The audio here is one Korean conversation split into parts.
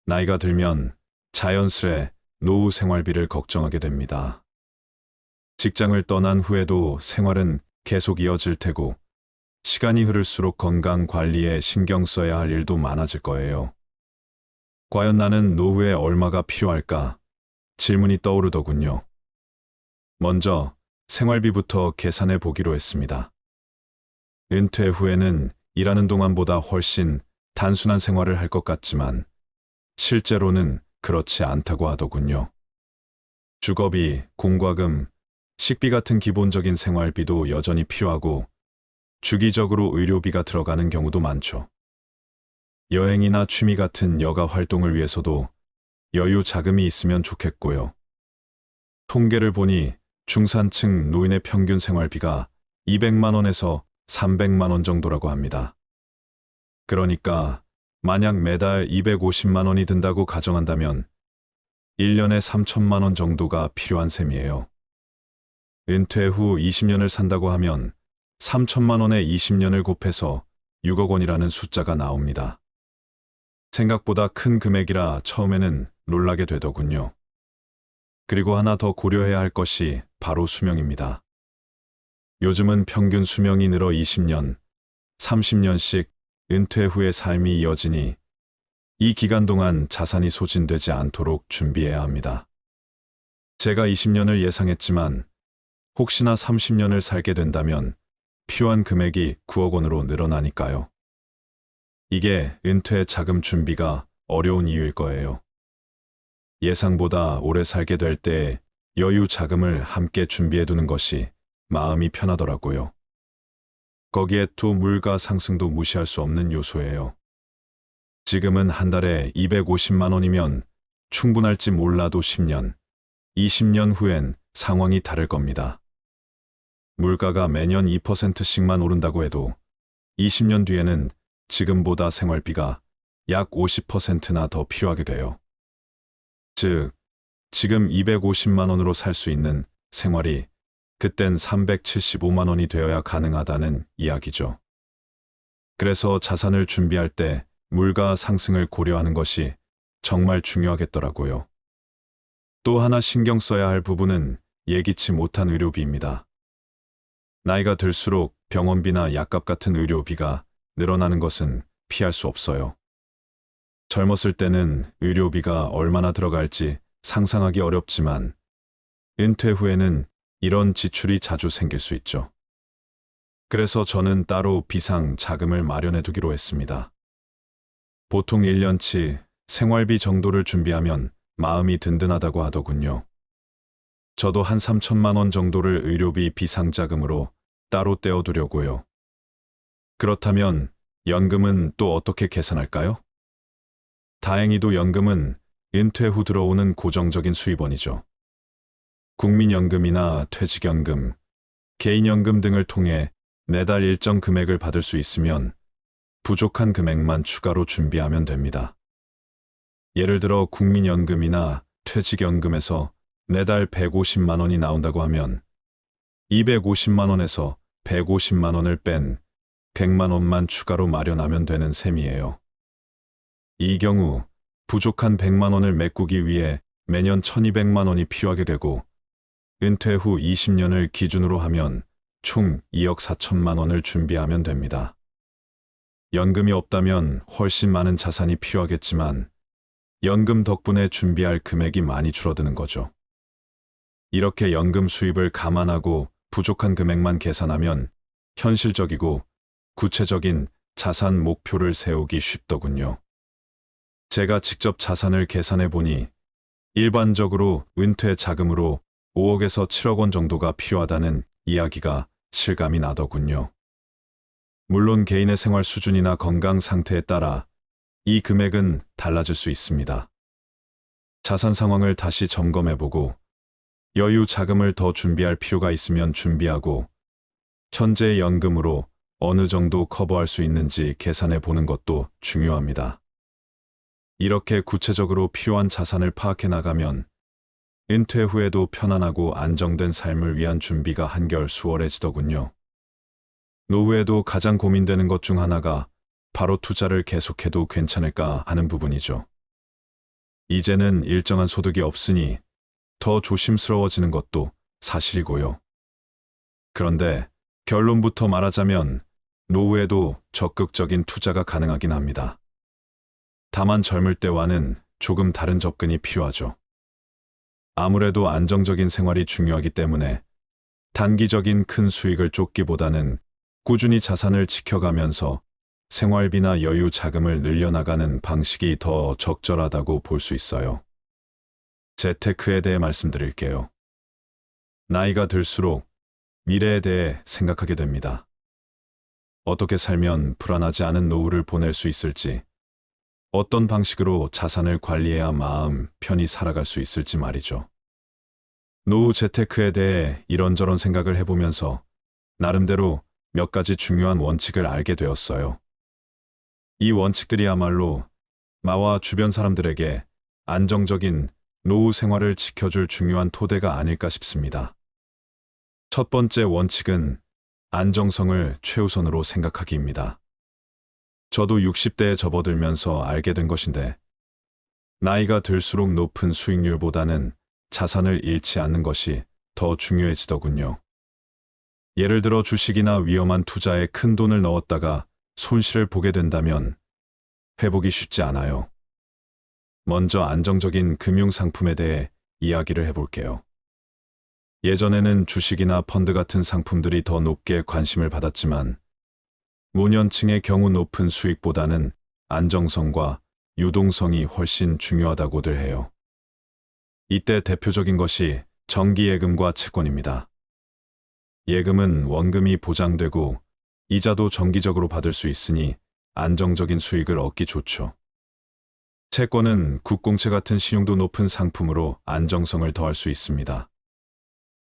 나이가 들면 자연스레 노후 생활비를 걱정하게 됩니다. 직장을 떠난 후에도 생활은 계속 이어질 테고, 시간이 흐를수록 건강 관리에 신경 써야 할 일도 많아질 거예요. 과연 나는 노후에 얼마가 필요할까? 질문이 떠오르더군요. 먼저 생활비부터 계산해 보기로 했습니다. 은퇴 후에는 일하는 동안보다 훨씬 단순한 생활을 할 것 같지만 실제로는 그렇지 않다고 하더군요. 주거비, 공과금, 식비 같은 기본적인 생활비도 여전히 필요하고 주기적으로 의료비가 들어가는 경우도 많죠. 여행이나 취미 같은 여가 활동을 위해서도 여유 자금이 있으면 좋겠고요. 통계를 보니 중산층 노인의 평균 생활비가 200만 원에서 300만 원 정도라고 합니다. 그러니까 만약 매달 250만 원이 든다고 가정한다면 1년에 3천만 원 정도가 필요한 셈이에요. 은퇴 후 20년을 산다고 하면 3천만 원에 20년을 곱해서 6억 원이라는 숫자가 나옵니다. 생각보다 큰 금액이라 처음에는 놀라게 되더군요. 그리고 하나 더 고려해야 할 것이 바로 수명입니다. 요즘은 평균 수명이 늘어 20년, 30년씩 은퇴 후의 삶이 이어지니 이 기간 동안 자산이 소진되지 않도록 준비해야 합니다. 제가 20년을 예상했지만 혹시나 30년을 살게 된다면 필요한 금액이 9억 원으로 늘어나니까요. 이게 은퇴 자금 준비가 어려운 이유일 거예요. 예상보다 오래 살게 될 때 여유 자금을 함께 준비해 두는 것이 마음이 편하더라고요. 거기에 또 물가 상승도 무시할 수 없는 요소예요. 지금은 한 달에 250만 원이면 충분할지 몰라도 10년, 20년 후엔 상황이 다를 겁니다. 물가가 매년 2%씩만 오른다고 해도 20년 뒤에는 지금보다 생활비가 약 50%나 더 필요하게 돼요. 즉, 지금 250만 원으로 살 수 있는 생활이 그땐 375만 원이 되어야 가능하다는 이야기죠. 그래서 자산을 준비할 때 물가 상승을 고려하는 것이 정말 중요하겠더라고요. 또 하나 신경 써야 할 부분은 예기치 못한 의료비입니다. 나이가 들수록 병원비나 약값 같은 의료비가 늘어나는 것은 피할 수 없어요. 젊었을 때는 의료비가 얼마나 들어갈지 상상하기 어렵지만 은퇴 후에는 이런 지출이 자주 생길 수 있죠. 그래서 저는 따로 비상 자금을 마련해 두기로 했습니다. 보통 1년치 생활비 정도를 준비하면 마음이 든든하다고 하더군요. 저도 한 3천만 원 정도를 의료비 비상자금으로 따로 떼어두려고요. 그렇다면 연금은 또 어떻게 계산할까요? 다행히도 연금은 은퇴 후 들어오는 고정적인 수입원이죠. 국민연금이나 퇴직연금, 개인연금 등을 통해 매달 일정 금액을 받을 수 있으면 부족한 금액만 추가로 준비하면 됩니다. 예를 들어 국민연금이나 퇴직연금에서 매달 150만 원이 나온다고 하면 250만 원에서 150만 원을 뺀 100만 원만 추가로 마련하면 되는 셈이에요. 이 경우 부족한 100만 원을 메꾸기 위해 매년 1200만 원이 필요하게 되고 은퇴 후 20년을 기준으로 하면 총 2억 4천만 원을 준비하면 됩니다. 연금이 없다면 훨씬 많은 자산이 필요하겠지만 연금 덕분에 준비할 금액이 많이 줄어드는 거죠. 이렇게 연금 수입을 감안하고 부족한 금액만 계산하면 현실적이고 구체적인 자산 목표를 세우기 쉽더군요. 제가 직접 자산을 계산해 보니 일반적으로 은퇴 자금으로 5억에서 7억 원 정도가 필요하다는 이야기가 실감이 나더군요. 물론 개인의 생활 수준이나 건강 상태에 따라 이 금액은 달라질 수 있습니다. 자산 상황을 다시 점검해보고 여유 자금을 더 준비할 필요가 있으면 준비하고 현재 연금으로 어느 정도 커버할 수 있는지 계산해 보는 것도 중요합니다. 이렇게 구체적으로 필요한 자산을 파악해 나가면 은퇴 후에도 편안하고 안정된 삶을 위한 준비가 한결 수월해지더군요. 노후에도 가장 고민되는 것 중 하나가 바로 투자를 계속해도 괜찮을까 하는 부분이죠. 이제는 일정한 소득이 없으니 더 조심스러워지는 것도 사실이고요. 그런데 결론부터 말하자면 노후에도 적극적인 투자가 가능하긴 합니다. 다만 젊을 때와는 조금 다른 접근이 필요하죠. 아무래도 안정적인 생활이 중요하기 때문에 단기적인 큰 수익을 쫓기보다는 꾸준히 자산을 지켜가면서 생활비나 여유 자금을 늘려나가는 방식이 더 적절하다고 볼 수 있어요. 재테크에 대해 말씀드릴게요. 나이가 들수록 미래에 대해 생각하게 됩니다. 어떻게 살면 불안하지 않은 노후를 보낼 수 있을지, 어떤 방식으로 자산을 관리해야 마음 편히 살아갈 수 있을지 말이죠. 노후 재테크에 대해 이런저런 생각을 해보면서 나름대로 몇 가지 중요한 원칙을 알게 되었어요. 이 원칙들이야말로 나와 주변 사람들에게 안정적인 노후 생활을 지켜줄 중요한 토대가 아닐까 싶습니다. 첫 번째 원칙은 안정성을 최우선으로 생각하기입니다. 저도 60대에 접어들면서 알게 된 것인데, 나이가 들수록 높은 수익률보다는 자산을 잃지 않는 것이 더 중요해지더군요. 예를 들어 주식이나 위험한 투자에 큰 돈을 넣었다가 손실을 보게 된다면 회복이 쉽지 않아요. 먼저 안정적인 금융상품에 대해 이야기를 해볼게요. 예전에는 주식이나 펀드 같은 상품들이 더 높게 관심을 받았지만 노년층의 경우 높은 수익보다는 안정성과 유동성이 훨씬 중요하다고들 해요. 이때 대표적인 것이 정기예금과 채권입니다. 예금은 원금이 보장되고 이자도 정기적으로 받을 수 있으니 안정적인 수익을 얻기 좋죠. 채권은 국공채 같은 신용도 높은 상품으로 안정성을 더할 수 있습니다.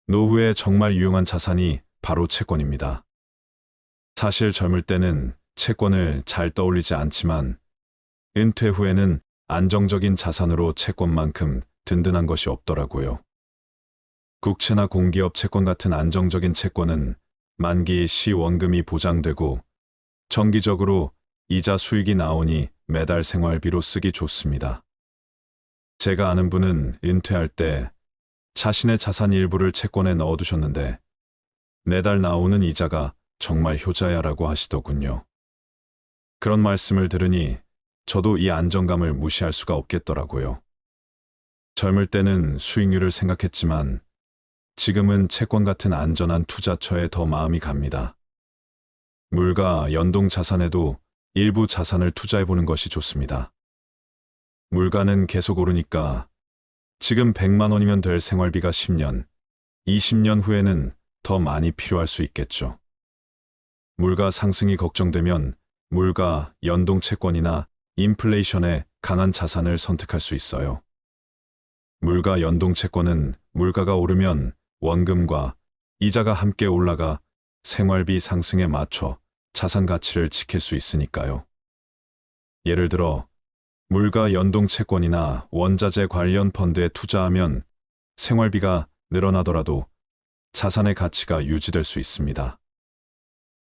노후에 정말 유용한 자산이 바로 채권입니다. 사실 젊을 때는 채권을 잘 떠올리지 않지만 은퇴 후에는 안정적인 자산으로 채권만큼 든든한 것이 없더라고요. 국채나 공기업 채권 같은 안정적인 채권은 만기 시 원금이 보장되고 정기적으로 이자 수익이 나오니 매달 생활비로 쓰기 좋습니다. 제가 아는 분은 은퇴할 때 자신의 자산 일부를 채권에 넣어두셨는데 매달 나오는 이자가 정말 효자야라고 하시더군요. 그런 말씀을 들으니 저도 이 안정감을 무시할 수가 없겠더라고요. 젊을 때는 수익률을 생각했지만 지금은 채권 같은 안전한 투자처에 더 마음이 갑니다. 물가, 연동 자산에도 일부 자산을 투자해보는 것이 좋습니다. 물가는 계속 오르니까 지금 100만 원이면 될 생활비가 10년, 20년 후에는 더 많이 필요할 수 있겠죠. 물가 상승이 걱정되면 물가, 연동 채권이나 인플레이션에 강한 자산을 선택할 수 있어요. 물가 연동 채권은 물가가 오르면 원금과 이자가 함께 올라가 생활비 상승에 맞춰 자산 가치를 지킬 수 있으니까요. 예를 들어 물가 연동 채권이나 원자재 관련 펀드에 투자하면 생활비가 늘어나더라도 자산의 가치가 유지될 수 있습니다.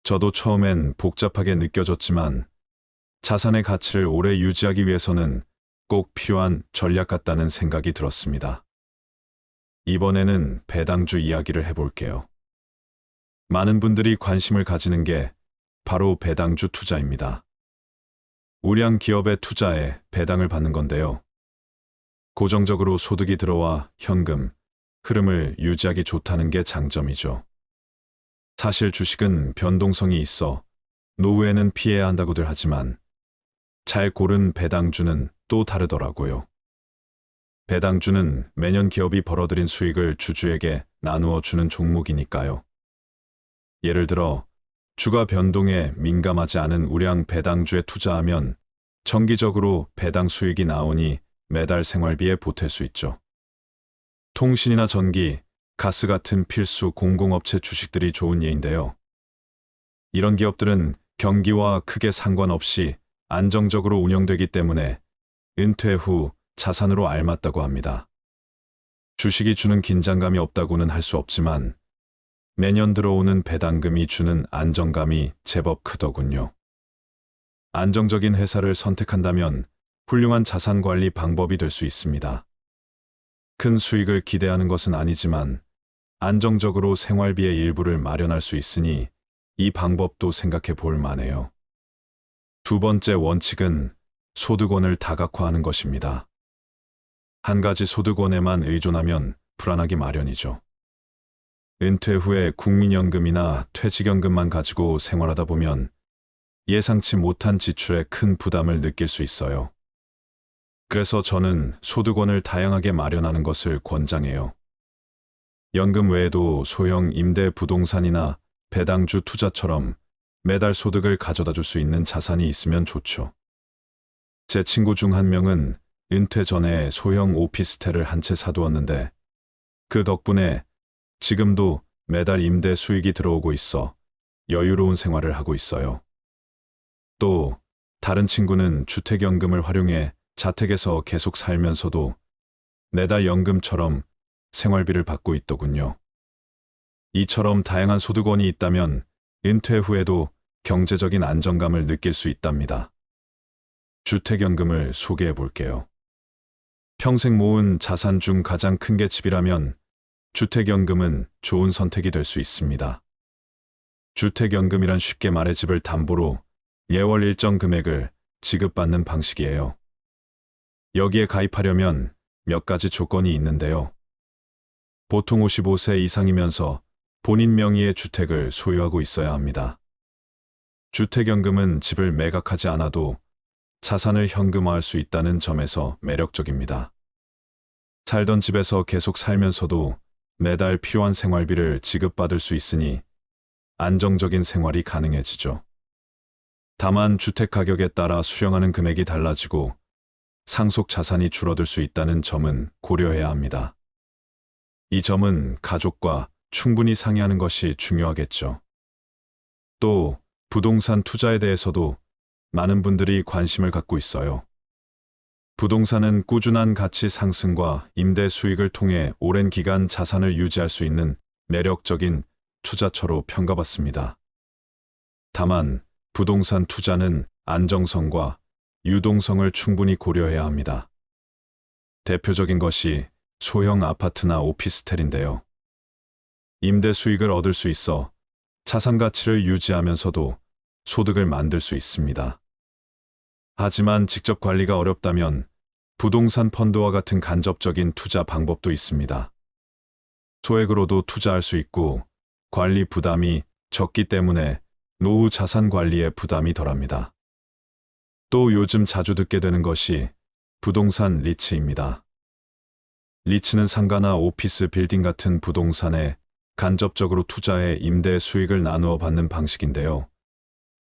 저도 처음엔 복잡하게 느껴졌지만 자산의 가치를 오래 유지하기 위해서는 꼭 필요한 전략 같다는 생각이 들었습니다. 이번에는 배당주 이야기를 해볼게요. 많은 분들이 관심을 가지는 게 바로 배당주 투자입니다. 우량 기업의 투자에 배당을 받는 건데요. 고정적으로 소득이 들어와 현금, 흐름을 유지하기 좋다는 게 장점이죠. 사실 주식은 변동성이 있어 노후에는 피해야 한다고들 하지만 잘 고른 배당주는 또 다르더라고요. 배당주는 매년 기업이 벌어들인 수익을 주주에게 나누어 주는 종목이니까요. 예를 들어 주가 변동에 민감하지 않은 우량 배당주에 투자하면 정기적으로 배당 수익이 나오니 매달 생활비에 보탤 수 있죠. 통신이나 전기, 가스 같은 필수 공공업체 주식들이 좋은 예인데요. 이런 기업들은 경기와 크게 상관없이 안정적으로 운영되기 때문에 은퇴 후 자산으로 알맞다고 합니다. 주식이 주는 긴장감이 없다고는 할 수 없지만 매년 들어오는 배당금이 주는 안정감이 제법 크더군요. 안정적인 회사를 선택한다면 훌륭한 자산 관리 방법이 될 수 있습니다. 큰 수익을 기대하는 것은 아니지만 안정적으로 생활비의 일부를 마련할 수 있으니 이 방법도 생각해 볼 만해요. 두 번째 원칙은 소득원을 다각화하는 것입니다. 한 가지 소득원에만 의존하면 불안하기 마련이죠. 은퇴 후에 국민연금이나 퇴직연금만 가지고 생활하다 보면 예상치 못한 지출에 큰 부담을 느낄 수 있어요. 그래서 저는 소득원을 다양하게 마련하는 것을 권장해요. 연금 외에도 소형 임대 부동산이나 배당주 투자처럼 매달 소득을 가져다 줄 수 있는 자산이 있으면 좋죠. 제 친구 중 한 명은 은퇴 전에 소형 오피스텔을 한 채 사두었는데 그 덕분에 지금도 매달 임대 수익이 들어오고 있어 여유로운 생활을 하고 있어요. 또 다른 친구는 주택연금을 활용해 자택에서 계속 살면서도 매달 연금처럼 생활비를 받고 있더군요. 이처럼 다양한 소득원이 있다면 은퇴 후에도 경제적인 안정감을 느낄 수 있답니다. 주택연금을 소개해 볼게요. 평생 모은 자산 중 가장 큰 게 집이라면 주택연금은 좋은 선택이 될 수 있습니다. 주택연금이란 쉽게 말해 집을 담보로 예월 일정 금액을 지급받는 방식이에요. 여기에 가입하려면 몇 가지 조건이 있는데요. 보통 55세 이상이면서 본인 명의의 주택을 소유하고 있어야 합니다. 주택연금은 집을 매각하지 않아도 자산을 현금화할 수 있다는 점에서 매력적입니다. 살던 집에서 계속 살면서도 매달 필요한 생활비를 지급받을 수 있으니 안정적인 생활이 가능해지죠. 다만 주택 가격에 따라 수령하는 금액이 달라지고 상속 자산이 줄어들 수 있다는 점은 고려해야 합니다. 이 점은 가족과 충분히 상의하는 것이 중요하겠죠. 또 부동산 투자에 대해서도 많은 분들이 관심을 갖고 있어요. 부동산은 꾸준한 가치 상승과 임대 수익을 통해 오랜 기간 자산을 유지할 수 있는 매력적인 투자처로 평가받습니다. 다만 부동산 투자는 안정성과 유동성을 충분히 고려해야 합니다. 대표적인 것이 소형 아파트나 오피스텔인데요. 임대 수익을 얻을 수 있어 자산 가치를 유지하면서도 소득을 만들 수 있습니다. 하지만 직접 관리가 어렵다면 부동산 펀드와 같은 간접적인 투자 방법도 있습니다. 소액으로도 투자할 수 있고 관리 부담이 적기 때문에 노후 자산 관리에 부담이 덜합니다. 또 요즘 자주 듣게 되는 것이 부동산 리츠입니다. 리츠는 상가나 오피스 빌딩 같은 부동산에 간접적으로 투자해 임대 수익을 나누어 받는 방식인데요.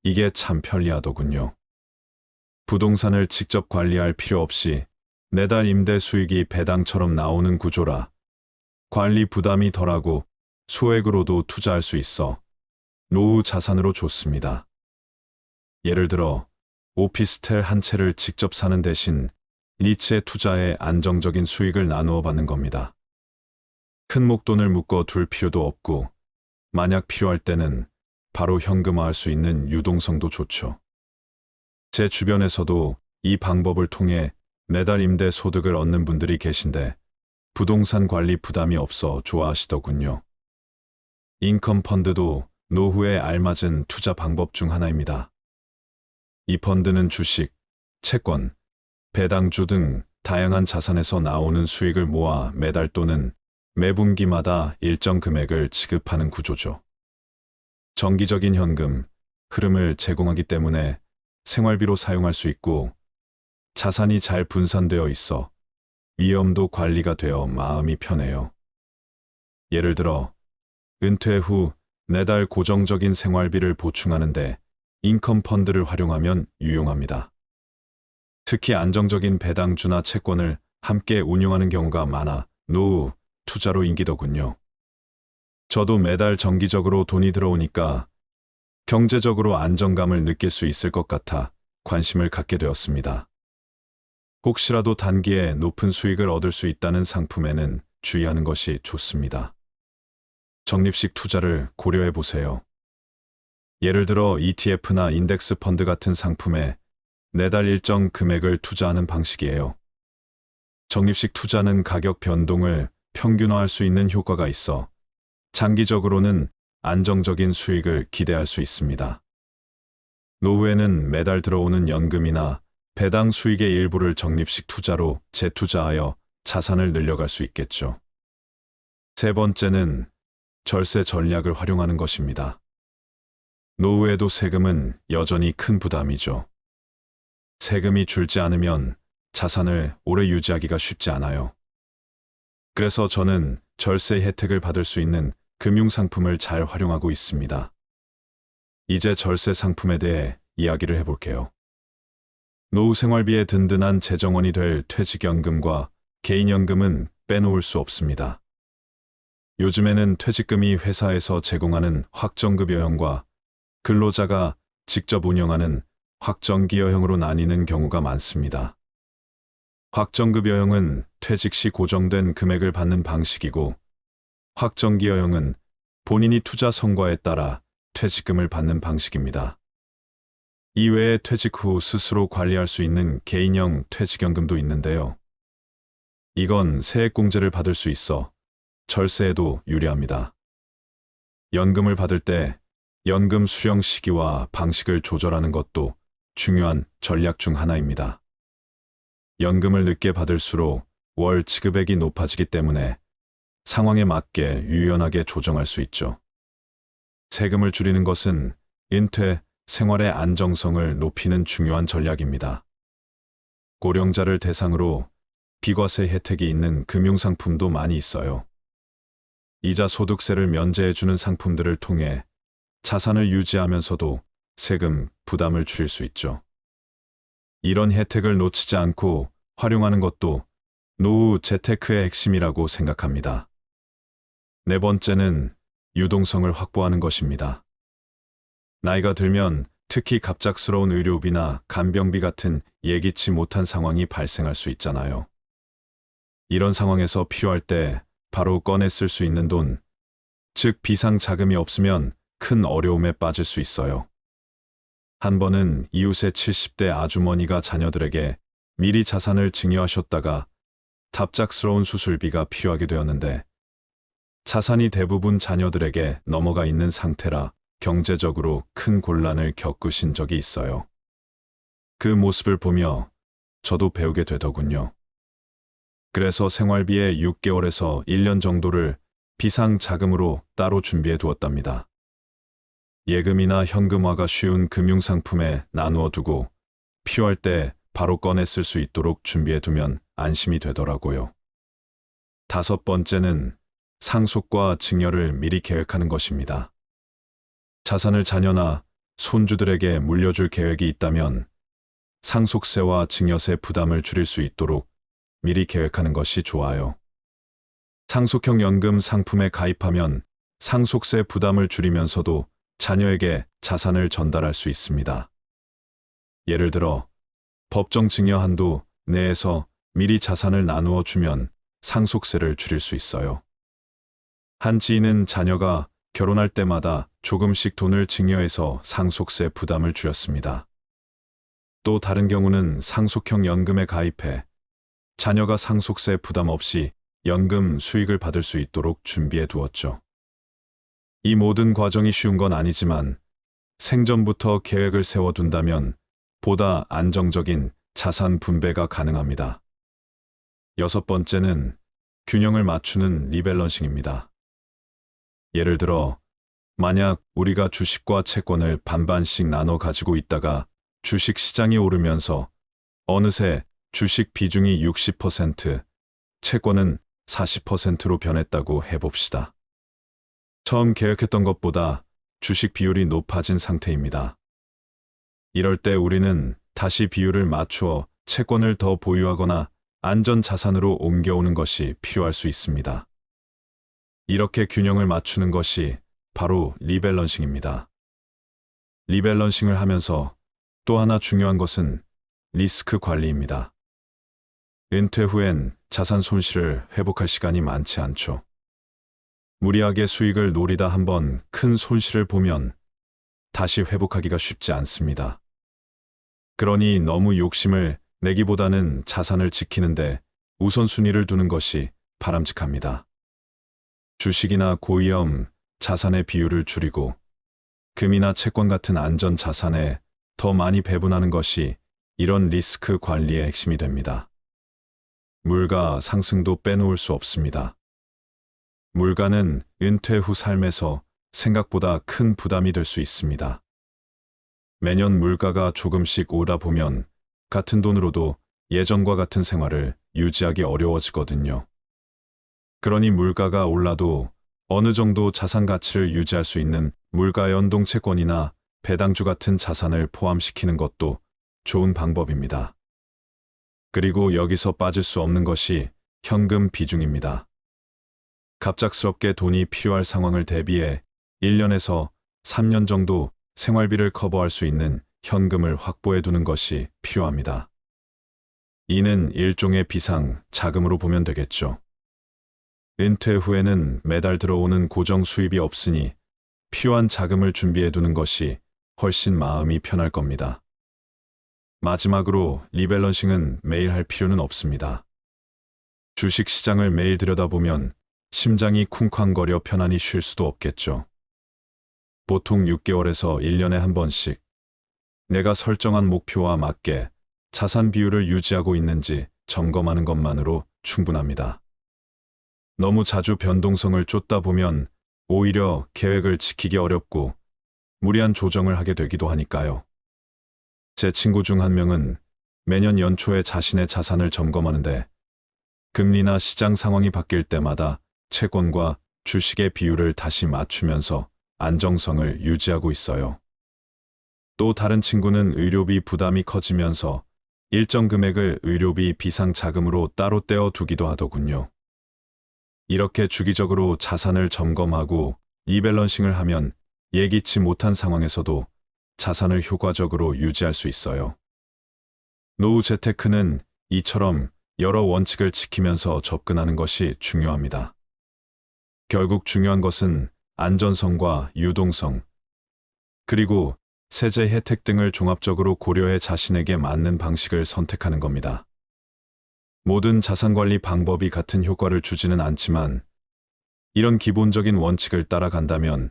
이게 참 편리하더군요. 부동산을 직접 관리할 필요 없이 매달 임대 수익이 배당처럼 나오는 구조라 관리 부담이 덜하고 소액으로도 투자할 수 있어 노후 자산으로 좋습니다. 예를 들어 오피스텔 한 채를 직접 사는 대신 리츠에 투자해 안정적인 수익을 나누어 받는 겁니다. 큰 목돈을 묶어 둘 필요도 없고 만약 필요할 때는 바로 현금화할 수 있는 유동성도 좋죠. 제 주변에서도 이 방법을 통해 매달 임대 소득을 얻는 분들이 계신데 부동산 관리 부담이 없어 좋아하시더군요. 인컴 펀드도 노후에 알맞은 투자 방법 중 하나입니다. 이 펀드는 주식, 채권, 배당주 등 다양한 자산에서 나오는 수익을 모아 매달 또는 매분기마다 일정 금액을 지급하는 구조죠. 정기적인 현금, 흐름을 제공하기 때문에 생활비로 사용할 수 있고 자산이 잘 분산되어 있어 위험도 관리가 되어 마음이 편해요. 예를 들어 은퇴 후 매달 고정적인 생활비를 보충하는데 인컴 펀드를 활용하면 유용합니다. 특히 안정적인 배당주나 채권을 함께 운용하는 경우가 많아 노후 투자로 인기더군요. 저도 매달 정기적으로 돈이 들어오니까 경제적으로 안정감을 느낄 수 있을 것 같아 관심을 갖게 되었습니다. 혹시라도 단기에 높은 수익을 얻을 수 있다는 상품에는 주의하는 것이 좋습니다. 적립식 투자를 고려해 보세요. 예를 들어 ETF나 인덱스 펀드 같은 상품에 매달 일정 금액을 투자하는 방식이에요. 적립식 투자는 가격 변동을 평균화할 수 있는 효과가 있어 장기적으로는 안정적인 수익을 기대할 수 있습니다. 노후에는 매달 들어오는 연금이나 배당 수익의 일부를 적립식 투자로 재투자하여 자산을 늘려갈 수 있겠죠. 세 번째는 절세 전략을 활용하는 것입니다. 노후에도 세금은 여전히 큰 부담이죠. 세금이 줄지 않으면 자산을 오래 유지하기가 쉽지 않아요. 그래서 저는 절세 혜택을 받을 수 있는 금융상품을 잘 활용하고 있습니다. 이제 절세 상품에 대해 이야기를 해볼게요. 노후 생활비에 든든한 재정원이 될 퇴직연금과 개인연금은 빼놓을 수 없습니다. 요즘에는 퇴직금이 회사에서 제공하는 확정급여형과 근로자가 직접 운영하는 확정기여형으로 나뉘는 경우가 많습니다. 확정급여형은 퇴직 시 고정된 금액을 받는 방식이고, 확정기여형은 본인이 투자 성과에 따라 퇴직금을 받는 방식입니다. 이외에 퇴직 후 스스로 관리할 수 있는 개인형 퇴직연금도 있는데요. 이건 세액공제를 받을 수 있어 절세에도 유리합니다. 연금을 받을 때 연금 수령 시기와 방식을 조절하는 것도 중요한 전략 중 하나입니다. 연금을 늦게 받을수록 월 지급액이 높아지기 때문에 상황에 맞게 유연하게 조정할 수 있죠. 세금을 줄이는 것은 은퇴 생활의 안정성을 높이는 중요한 전략입니다. 고령자를 대상으로 비과세 혜택이 있는 금융상품도 많이 있어요. 이자 소득세를 면제해주는 상품들을 통해 자산을 유지하면서도 세금 부담을 줄일 수 있죠. 이런 혜택을 놓치지 않고 활용하는 것도 노후 재테크의 핵심이라고 생각합니다. 네 번째는 유동성을 확보하는 것입니다. 나이가 들면 특히 갑작스러운 의료비나 간병비 같은 예기치 못한 상황이 발생할 수 있잖아요. 이런 상황에서 필요할 때 바로 꺼내 쓸 수 있는 돈, 즉 비상자금이 없으면 큰 어려움에 빠질 수 있어요. 한 번은 이웃의 70대 아주머니가 자녀들에게 미리 자산을 증여하셨다가 갑작스러운 수술비가 필요하게 되었는데, 자산이 대부분 자녀들에게 넘어가 있는 상태라 경제적으로 큰 곤란을 겪으신 적이 있어요. 그 모습을 보며 저도 배우게 되더군요. 그래서 생활비의 6개월에서 1년 정도를 비상자금으로 따로 준비해 두었답니다. 예금이나 현금화가 쉬운 금융상품에 나누어 두고 필요할 때 바로 꺼내 쓸 수 있도록 준비해 두면 안심이 되더라고요. 다섯 번째는 상속과 증여를 미리 계획하는 것입니다. 자산을 자녀나 손주들에게 물려줄 계획이 있다면 상속세와 증여세 부담을 줄일 수 있도록 미리 계획하는 것이 좋아요. 상속형 연금 상품에 가입하면 상속세 부담을 줄이면서도 자녀에게 자산을 전달할 수 있습니다. 예를 들어 법정 증여 한도 내에서 미리 자산을 나누어 주면 상속세를 줄일 수 있어요. 한 지인은 자녀가 결혼할 때마다 조금씩 돈을 증여해서 상속세 부담을 줄였습니다. 또 다른 경우는 상속형 연금에 가입해 자녀가 상속세 부담 없이 연금 수익을 받을 수 있도록 준비해 두었죠. 이 모든 과정이 쉬운 건 아니지만 생전부터 계획을 세워둔다면 보다 안정적인 자산 분배가 가능합니다. 여섯 번째는 균형을 맞추는 리밸런싱입니다. 예를 들어, 만약 우리가 주식과 채권을 반반씩 나눠 가지고 있다가 주식 시장이 오르면서 어느새 주식 비중이 60%, 채권은 40%로 변했다고 해봅시다. 처음 계획했던 것보다 주식 비율이 높아진 상태입니다. 이럴 때 우리는 다시 비율을 맞추어 채권을 더 보유하거나 안전자산으로 옮겨오는 것이 필요할 수 있습니다. 이렇게 균형을 맞추는 것이 바로 리밸런싱입니다. 리밸런싱을 하면서 또 하나 중요한 것은 리스크 관리입니다. 은퇴 후엔 자산 손실을 회복할 시간이 많지 않죠. 무리하게 수익을 노리다 한번 큰 손실을 보면 다시 회복하기가 쉽지 않습니다. 그러니 너무 욕심을 내기보다는 자산을 지키는데 우선순위를 두는 것이 바람직합니다. 주식이나 고위험 자산의 비율을 줄이고 금이나 채권 같은 안전 자산에 더 많이 배분하는 것이 이런 리스크 관리의 핵심이 됩니다. 물가 상승도 빼놓을 수 없습니다. 물가는 은퇴 후 삶에서 생각보다 큰 부담이 될 수 있습니다. 매년 물가가 조금씩 오다 보면 같은 돈으로도 예전과 같은 생활을 유지하기 어려워지거든요. 그러니 물가가 올라도 어느 정도 자산 가치를 유지할 수 있는 물가 연동 채권이나 배당주 같은 자산을 포함시키는 것도 좋은 방법입니다. 그리고 여기서 빠질 수 없는 것이 현금 비중입니다. 갑작스럽게 돈이 필요할 상황을 대비해 1년에서 3년 정도 생활비를 커버할 수 있는 현금을 확보해 두는 것이 필요합니다. 이는 일종의 비상 자금으로 보면 되겠죠. 은퇴 후에는 매달 들어오는 고정 수입이 없으니 필요한 자금을 준비해 두는 것이 훨씬 마음이 편할 겁니다. 마지막으로 리밸런싱은 매일 할 필요는 없습니다. 주식 시장을 매일 들여다보면 심장이 쿵쾅거려 편안히 쉴 수도 없겠죠. 보통 6개월에서 1년에 한 번씩 내가 설정한 목표와 맞게 자산 비율을 유지하고 있는지 점검하는 것만으로 충분합니다. 너무 자주 변동성을 쫓다 보면 오히려 계획을 지키기 어렵고 무리한 조정을 하게 되기도 하니까요. 제 친구 중 한 명은 매년 연초에 자신의 자산을 점검하는데 금리나 시장 상황이 바뀔 때마다 채권과 주식의 비율을 다시 맞추면서 안정성을 유지하고 있어요. 또 다른 친구는 의료비 부담이 커지면서 일정 금액을 의료비 비상 자금으로 따로 떼어 두기도 하더군요. 이렇게 주기적으로 자산을 점검하고 리밸런싱을 하면 예기치 못한 상황에서도 자산을 효과적으로 유지할 수 있어요. 노후 재테크는 이처럼 여러 원칙을 지키면서 접근하는 것이 중요합니다. 결국 중요한 것은 안전성과 유동성, 그리고 세제 혜택 등을 종합적으로 고려해 자신에게 맞는 방식을 선택하는 겁니다. 모든 자산관리 방법이 같은 효과를 주지는 않지만 이런 기본적인 원칙을 따라간다면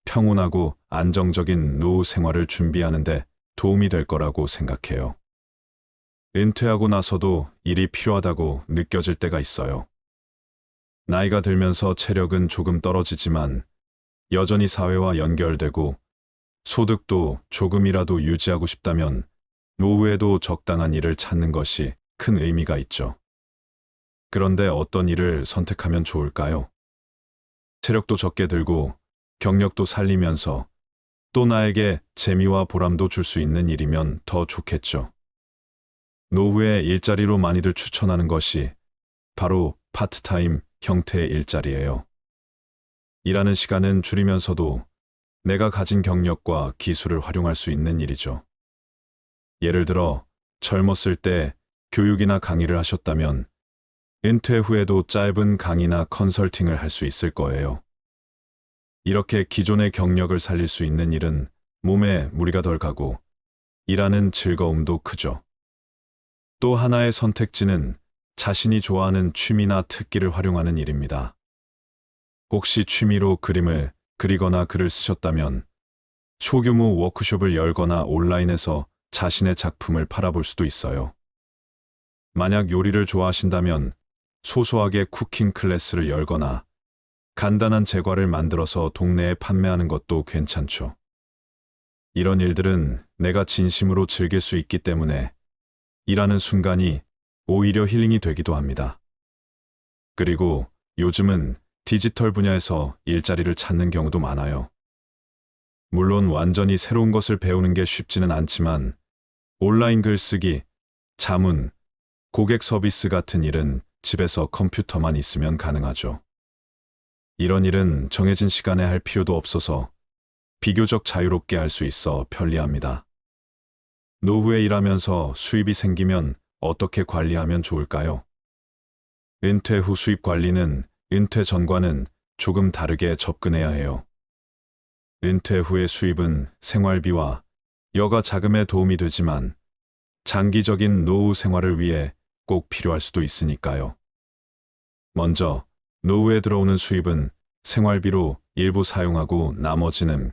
평온하고 안정적인 노후 생활을 준비하는 데 도움이 될 거라고 생각해요. 은퇴하고 나서도 일이 필요하다고 느껴질 때가 있어요. 나이가 들면서 체력은 조금 떨어지지만 여전히 사회와 연결되고 소득도 조금이라도 유지하고 싶다면 노후에도 적당한 일을 찾는 것이 큰 의미가 있죠. 그런데 어떤 일을 선택하면 좋을까요? 체력도 적게 들고 경력도 살리면서 또 나에게 재미와 보람도 줄 수 있는 일이면 더 좋겠죠. 노후에 일자리로 많이들 추천하는 것이 바로 파트타임 형태의 일자리예요. 일하는 시간은 줄이면서도 내가 가진 경력과 기술을 활용할 수 있는 일이죠. 예를 들어 젊었을 때 교육이나 강의를 하셨다면 은퇴 후에도 짧은 강의나 컨설팅을 할 수 있을 거예요. 이렇게 기존의 경력을 살릴 수 있는 일은 몸에 무리가 덜 가고 일하는 즐거움도 크죠. 또 하나의 선택지는 자신이 좋아하는 취미나 특기를 활용하는 일입니다. 혹시 취미로 그림을 그리거나 글을 쓰셨다면 소규모 워크숍을 열거나 온라인에서 자신의 작품을 팔아볼 수도 있어요. 만약 요리를 좋아하신다면 소소하게 쿠킹 클래스를 열거나 간단한 제과를 만들어서 동네에 판매하는 것도 괜찮죠. 이런 일들은 내가 진심으로 즐길 수 있기 때문에 일하는 순간이 오히려 힐링이 되기도 합니다. 그리고 요즘은 디지털 분야에서 일자리를 찾는 경우도 많아요. 물론 완전히 새로운 것을 배우는 게 쉽지는 않지만 온라인 글쓰기, 자문, 고객 서비스 같은 일은 집에서 컴퓨터만 있으면 가능하죠. 이런 일은 정해진 시간에 할 필요도 없어서 비교적 자유롭게 할 수 있어 편리합니다. 노후에 일하면서 수입이 생기면 어떻게 관리하면 좋을까요? 은퇴 후 수입 관리는 은퇴 전과는 조금 다르게 접근해야 해요. 은퇴 후의 수입은 생활비와 여가 자금에 도움이 되지만 장기적인 노후 생활을 위해 꼭 필요할 수도 있으니까요. 먼저, 노후에 들어오는 수입은 생활비로 일부 사용하고 나머지는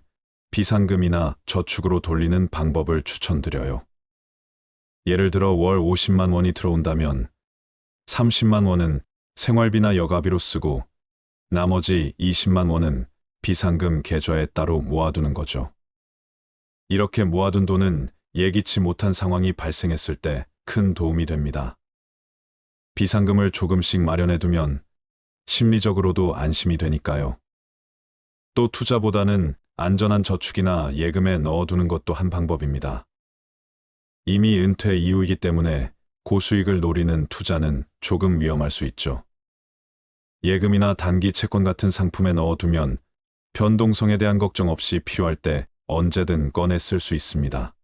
비상금이나 저축으로 돌리는 방법을 추천드려요. 예를 들어 월 50만 원이 들어온다면 30만 원은 생활비나 여가비로 쓰고 나머지 20만 원은 비상금 계좌에 따로 모아두는 거죠. 이렇게 모아둔 돈은 예기치 못한 상황이 발생했을 때 큰 도움이 됩니다. 비상금을 조금씩 마련해두면 심리적으로도 안심이 되니까요. 또 투자보다는 안전한 저축이나 예금에 넣어두는 것도 한 방법입니다. 이미 은퇴 이후이기 때문에 고수익을 노리는 투자는 조금 위험할 수 있죠. 예금이나 단기 채권 같은 상품에 넣어두면 변동성에 대한 걱정 없이 필요할 때 언제든 꺼내 쓸 수 있습니다.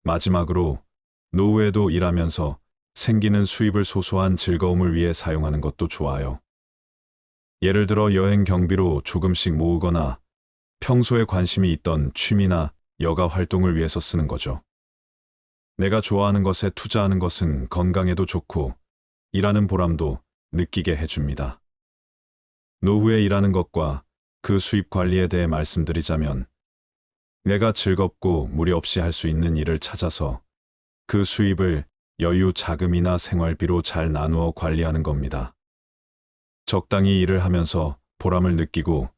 마지막으로 노후에도 일하면서 생기는 수입을 소소한 즐거움을 위해 사용하는 것도 좋아요. 예를 들어 여행 경비로 조금씩 모으거나 평소에 관심이 있던 취미나 여가 활동을 위해서 쓰는 거죠. 내가 좋아하는 것에 투자하는 것은 건강에도 좋고 일하는 보람도 느끼게 해줍니다. 노후에 일하는 것과 그 수입 관리에 대해 말씀드리자면 내가 즐겁고 무리 없이 할 수 있는 일을 찾아서 그 수입을 여유 자금이나 생활비로 잘 나누어 관리하는 겁니다. 적당히 일을 하면서 보람을 느끼고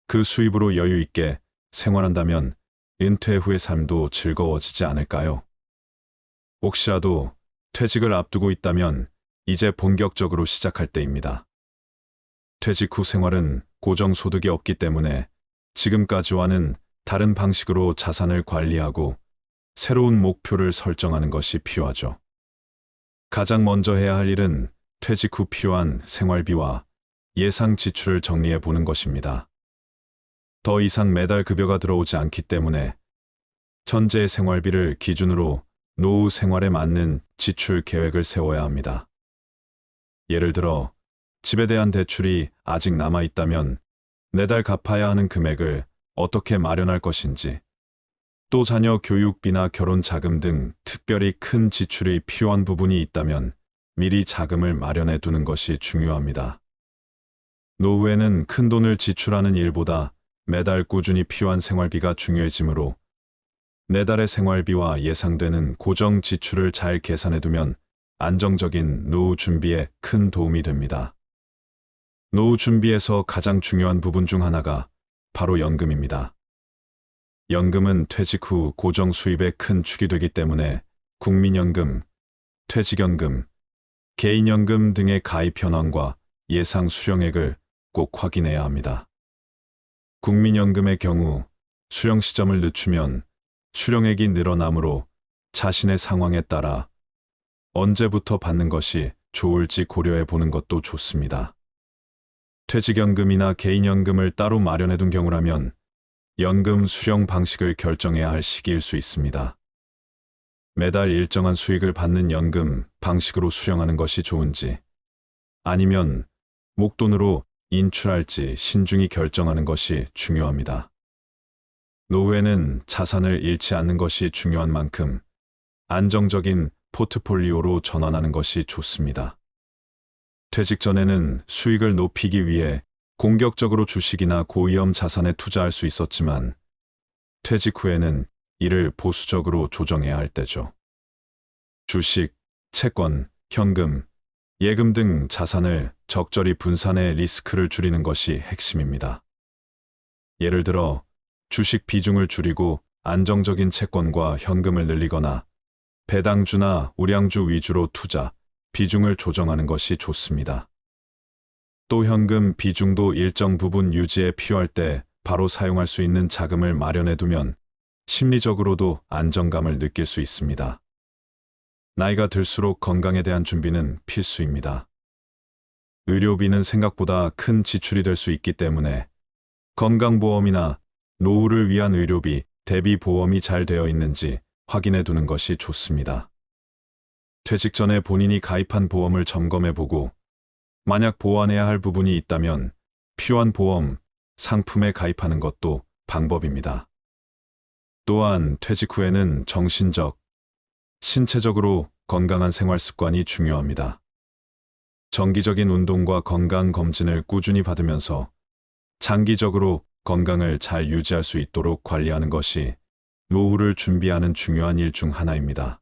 그 수입으로 여유 있게 생활한다면 은퇴 후의 삶도 즐거워지지 않을까요? 혹시라도 퇴직을 앞두고 있다면 이제 본격적으로 시작할 때입니다. 퇴직 후 생활은 고정소득이 없기 때문에 지금까지와는 다른 방식으로 자산을 관리하고 새로운 목표를 설정하는 것이 필요하죠. 가장 먼저 해야 할 일은 퇴직 후 필요한 생활비와 예상 지출을 정리해 보는 것입니다. 더 이상 매달 급여가 들어오지 않기 때문에 현재의 생활비를 기준으로 노후 생활에 맞는 지출 계획을 세워야 합니다. 예를 들어 집에 대한 대출이 아직 남아 있다면 매달 갚아야 하는 금액을 어떻게 마련할 것인지, 또 자녀 교육비나 결혼 자금 등 특별히 큰 지출이 필요한 부분이 있다면 미리 자금을 마련해 두는 것이 중요합니다. 노후에는 큰 돈을 지출하는 일보다 매달 꾸준히 필요한 생활비가 중요해지므로 매달의 생활비와 예상되는 고정 지출을 잘 계산해 두면 안정적인 노후 준비에 큰 도움이 됩니다. 노후 준비에서 가장 중요한 부분 중 하나가 바로 연금입니다. 연금은 퇴직 후 고정 수입의 큰 축이 되기 때문에 국민연금, 퇴직연금, 개인연금 등의 가입 현황과 예상 수령액을 꼭 확인해야 합니다. 국민연금의 경우 수령 시점을 늦추면 수령액이 늘어나므로 자신의 상황에 따라 언제부터 받는 것이 좋을지 고려해 보는 것도 좋습니다. 퇴직연금이나 개인연금을 따로 마련해 둔 경우라면 연금 수령 방식을 결정해야 할 시기일 수 있습니다. 매달 일정한 수익을 받는 연금 방식으로 수령하는 것이 좋은지, 아니면 목돈으로 인출할지 신중히 결정하는 것이 중요합니다. 노후에는 자산을 잃지 않는 것이 중요한 만큼 안정적인 포트폴리오로 전환하는 것이 좋습니다. 퇴직 전에는 수익을 높이기 위해 공격적으로 주식이나 고위험 자산에 투자할 수 있었지만 퇴직 후에는 이를 보수적으로 조정해야 할 때죠. 주식, 채권, 현금, 예금 등 자산을 적절히 분산해 리스크를 줄이는 것이 핵심입니다. 예를 들어 주식 비중을 줄이고 안정적인 채권과 현금을 늘리거나 배당주나 우량주 위주로 투자, 비중을 조정하는 것이 좋습니다. 또 현금 비중도 일정 부분 유지에 필요할 때 바로 사용할 수 있는 자금을 마련해 두면 심리적으로도 안정감을 느낄 수 있습니다. 나이가 들수록 건강에 대한 준비는 필수입니다. 의료비는 생각보다 큰 지출이 될 수 있기 때문에 건강보험이나 노후를 위한 의료비, 대비 보험이 잘 되어 있는지 확인해 두는 것이 좋습니다. 퇴직 전에 본인이 가입한 보험을 점검해 보고 만약 보완해야 할 부분이 있다면 필요한 보험, 상품에 가입하는 것도 방법입니다. 또한 퇴직 후에는 정신적, 신체적으로 건강한 생활 습관이 중요합니다. 정기적인 운동과 건강 검진을 꾸준히 받으면서 장기적으로 건강을 잘 유지할 수 있도록 관리하는 것이 노후를 준비하는 중요한 일 중 하나입니다.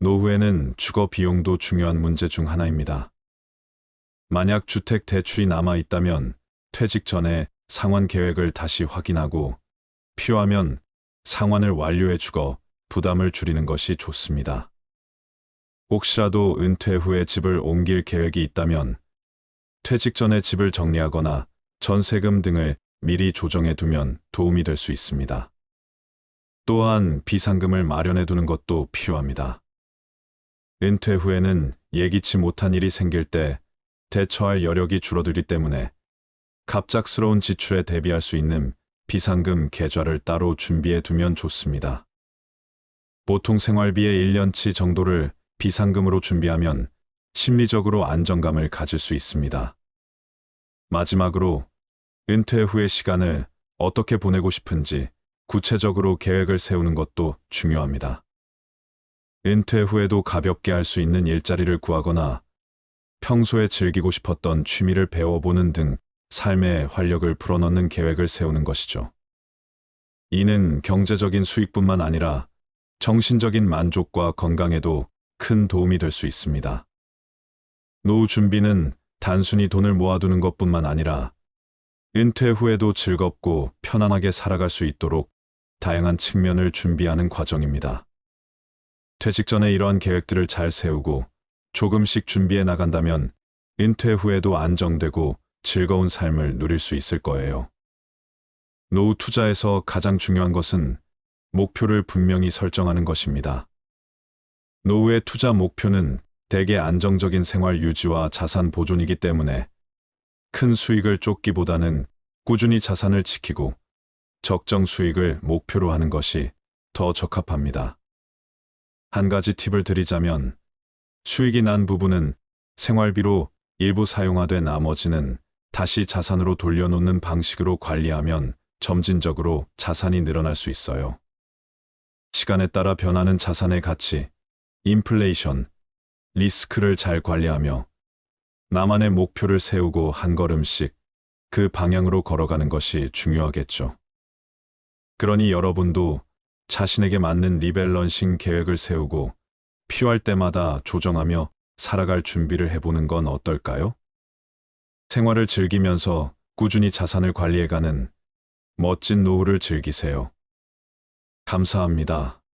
노후에는 주거 비용도 중요한 문제 중 하나입니다. 만약 주택 대출이 남아 있다면 퇴직 전에 상환 계획을 다시 확인하고 필요하면 상환을 완료해 주거 부담을 줄이는 것이 좋습니다. 혹시라도 은퇴 후에 집을 옮길 계획이 있다면 퇴직 전에 집을 정리하거나 전세금 등을 미리 조정해 두면 도움이 될 수 있습니다. 또한 비상금을 마련해 두는 것도 필요합니다. 은퇴 후에는 예기치 못한 일이 생길 때 대처할 여력이 줄어들기 때문에 갑작스러운 지출에 대비할 수 있는 비상금 계좌를 따로 준비해 두면 좋습니다. 보통 생활비의 1년치 정도를 비상금으로 준비하면 심리적으로 안정감을 가질 수 있습니다. 마지막으로 은퇴 후의 시간을 어떻게 보내고 싶은지 구체적으로 계획을 세우는 것도 중요합니다. 은퇴 후에도 가볍게 할 수 있는 일자리를 구하거나 평소에 즐기고 싶었던 취미를 배워보는 등 삶의 활력을 불어넣는 계획을 세우는 것이죠. 이는 경제적인 수익뿐만 아니라 정신적인 만족과 건강에도 큰 도움이 될 수 있습니다. 노후 준비는 단순히 돈을 모아두는 것뿐만 아니라 은퇴 후에도 즐겁고 편안하게 살아갈 수 있도록 다양한 측면을 준비하는 과정입니다. 퇴직 전에 이러한 계획들을 잘 세우고 조금씩 준비해 나간다면 은퇴 후에도 안정되고 즐거운 삶을 누릴 수 있을 거예요. 노후 투자에서 가장 중요한 것은 목표를 분명히 설정하는 것입니다. 노후의 투자 목표는 대개 안정적인 생활 유지와 자산 보존이기 때문에 큰 수익을 쫓기보다는 꾸준히 자산을 지키고 적정 수익을 목표로 하는 것이 더 적합합니다. 한 가지 팁을 드리자면 수익이 난 부분은 생활비로 일부 사용하되 나머지는 다시 자산으로 돌려놓는 방식으로 관리하면 점진적으로 자산이 늘어날 수 있어요. 시간에 따라 변하는 자산의 가치, 인플레이션, 리스크를 잘 관리하며 나만의 목표를 세우고 한 걸음씩 그 방향으로 걸어가는 것이 중요하겠죠. 그러니 여러분도 자신에게 맞는 리밸런싱 계획을 세우고 필요할 때마다 조정하며 살아갈 준비를 해보는 건 어떨까요? 생활을 즐기면서 꾸준히 자산을 관리해가는 멋진 노후를 즐기세요. 감사합니다.